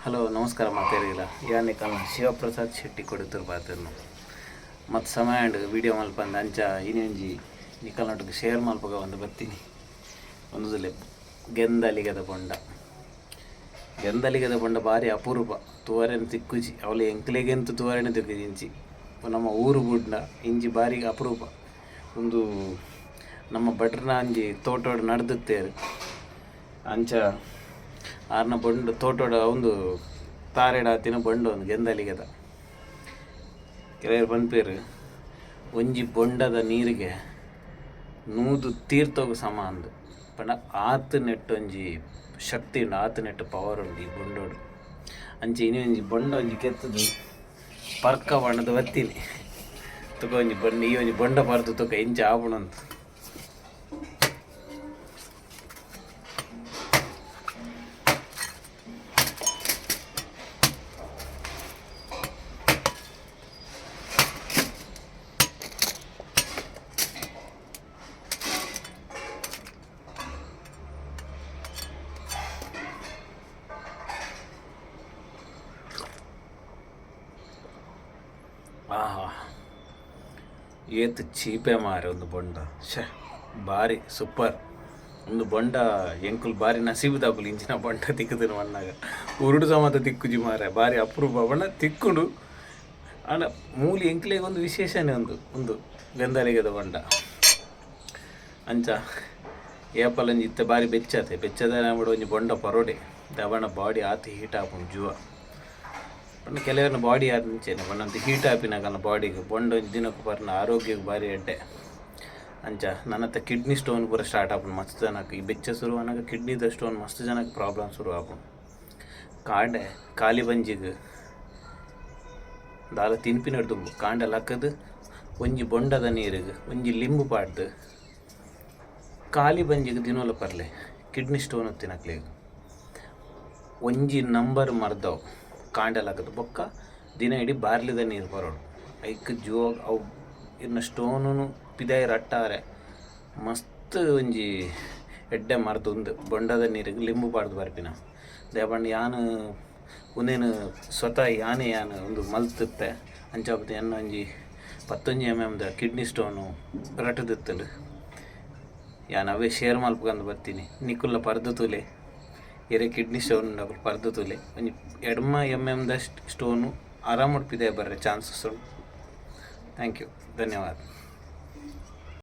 Hello ನಮಸ್ಕಾರ ಮಾತಾಡಿಲ್ಲ ಯಾನೆ ಕಾಲ ಶಿವಪ್ರಸಾದ್ ಶೆಟ್ಟಿ ಕೊಡುತ್ತರು ಬಾತನ್ನು ಮತ್ತು ಸಮಯ ವಿಡಿಯೋ ಮಲ್ಪಂದು ಅಂಚ ಇನ್ನೊಂಜಿ ನಿಕಲ್ನೊಟ್ಟಿಗೆ ಶೇರ್ ಮಲ್ಪಗ ಒಂದು ಬರ್ತೀನಿ ಒಂದುದಲೆ ಗೆಂದಲಿಗದ ಬೊಂಡ ಭಾರಿ ಅಪರೂಪ ತೂವರೆನ ತಿಕ್ಕುಜಿ ಅವಳು ಎಂಕ್ಲೆಗೆಂತು ತೂವರೆನ ತಿಕ್ಕುಜಿ ಇಂಚಿ ನಮ್ಮ ಊರು ಬುಡ್ಡ ಇಂಚಿ ಭಾರಿ ಅಪರೂಪ ಒಂದು ನಮ್ಮ ಭಟ್ರನ ಅಂಜಿ ತೋಟೋಡು ನಡೆದುತ್ತೇರು ಅಂಚ ಆರ್ನ ಬೊಂಡು ತೋಟೋಡ ಒಂದು ತಾರೆಡಾತಿನ ಬೊಂಡು ಒಂದು ಗೆಂದಲಿಗದ ಕೆಲವರು ಪನ್ಪೇರು ಒಂಜಿ ಬೊಂಡದ ನೀರಿಗೆ ನೂದು ತೀರ್ಥೋಗು ಸಮ ಅಂದು ಪಂಡ ಆತು ನೆಟ್ಟೊಂಜಿ ಶಕ್ತಿ ಉಂಡು ಆತು ನೆಟ್ಟು ಪವರ್ ಉಂಡು ಈ ಬೊಂಡೋಡು ಅಂಚೆ ಇನಿ ಒಂಜಿ ಬೊಂಡ ಒಂಜಿ ಕೆತ್ತದು ಪರ್ಕ ಬಣ್ಣದ ಬತ್ತೀನಿ ತುಕ ಒಂಜಿ ಬೊಂಡ ಈ ಒಂಜಿ ಬೊಂಡ ಪರ್ದು ತುಕ ಇಂಚ ಆಪುಣಂತ ಆಹಾ ಏತು ಚೀಪೆ ಮಾರೆ ಒಂದು ಬೊಂಡ ಶೇ ಭಾರಿ ಸೂಪರ್ ಒಂದು ಬೊಂಡ ಎಂಕುಲು ಭಾರಿ ನಸೀಬುದಾಪುಲು ಇಂಚಿನ ಬೊಂಡ ತಿಕ್ಕುದನು ಮಣ್ಣಾಗ ಉರುಡು ಸಮಾತ ತಿಕ್ಕುಜಿ ಮಾರೆ ಭಾರಿ ಅಪರೂಪ ಬಣ್ಣ ತಿಕ್ಕುಡು ಆಂಡ ಮೂಲಿ ಎಂಕ್ಲೆಗೆ ಒಂದು ವಿಶೇಷನೇ ಒಂದು ಗಂಧಲಿಗದ ಬೊಂಡ ಅಂಚ ಏಪಲಂಜಿ ಇತ್ತೆ ಭಾರಿ ಬೆಚ್ಚದ ನಮ್ಮಡು ಒಂಜಿ ಬೊಂಡ ಪರೋಡೆ ದವಣ ಬಾಡಿ ಆತಿ ಹೀಟ್ ಆಪುಂಡು ಜುವ ಪಂಡ ಕೆಲವರನ್ನ ಬಾಡಿ ಆದಿಂಚೇನೆ ಬಣ್ಣಂತ ಹೀಟ್ ಆಪಿನಾಗ ಬಾಡಿಗೆ ಬೊಂಡ ದಿನಕ್ಕೂ ಬರ್ನ ಆರೋಗ್ಯಕ್ಕೆ ಭಾರಿ ಎಡ್ಡೆ ಅಂಚ ನನ್ನತ್ತ ಕಿಡ್ನಿ ಸ್ಟೋನ್ ಪೂರ ಸ್ಟಾರ್ಟ್ ಆಪುಂಡು ಮಸ್ತ್ ಜನಕ್ಕೆ ಈ ಬೆಚ್ಚ ಶುರು ಅನ್ನಾಗ ಕಿಡ್ನಿದ ಸ್ಟೋನ್ ಮಸ್ತ್ ಜನಕ್ಕೆ ಪ್ರಾಬ್ಲಮ್ ಶುರು ಆಪುಂಡು ಕಾಂಡೆ ಖಾಲಿ ಬಂಜಿಗೆ ದಾಲ ತಿನ್ಪಿನ ದುಂಬು ಕಾಂಡೆ ಲಕ್ಕದು ಒಂಜಿ ಬೊಂಡದ ನೀರಿಗೆ ಒಂಜಿ ಲಿಂಬು ಪಾಡ್ದು ಖಾಲಿ ಬಂಜಿಗೆ ದಿನೋಲ ಪರ್ಲೆ ಕಿಡ್ನಿ ಸ್ಟೋನ್ ತಿನ್ನಕ್ಲೇಗ ಒಂಜಿ ನಂಬರ್ ಮರ್ದವು ಕಾಂಡಲಾಗದು ಬೊಕ್ಕ ದಿನ ಇಡೀ ಬಾರ್ಲಿದ ನೀರು ಬರೋಡು ಐಕ್ ಜೋ ಅವು ಇನ್ನು ಸ್ಟೋನು ಪಿದಾಯಿ ರಟ್ಟಾರೆ ಮಸ್ತ್ ಒಂಜಿ ಎಡ್ಡೆ ಮರ್ದು ಬೊಂಡದ ನೀರಿಗೆ ಲಿಂಬು ಪಾಡ್ದು ಬರ್ಪಿನ ದೇವಣ್ಣ ಯಾನು ಉನೇನು ಸ್ವತಃ ಯಾನು ಒಂದು ಮಲ್ತುತ್ತೆ ಅಂಚಾಪತಿ ಎನ್ನ ಒಂಜಿ 11 mm ಕಿಡ್ನಿ ಸ್ಟೋನು ರಟ್ಟದಿತ್ತಲು ಯಾನು ಅವೇ ಶೇರ್ ಮಲ್ಪಗಂದು ಬರ್ತೀನಿ ನಿಕ್ಕುಲ್ಲ ಪರ್ದು ತೂಲೆ ಎರೆ ಕಿಡ್ನಿ ಸ್ಟೋನ್ ಉಂಡು ಪರ್ದು ತೂಲೆ ಒಂಜಿ ಎಡ್ಮ mm ಸ್ಟೋನು ಆರಾಮಡ್ ಪಿದೆ ಬರ್ರೆ ಚಾನ್ಸಸ್ ಉಂಡು ಥ್ಯಾಂಕ್ ಯು ಧನ್ಯವಾದ.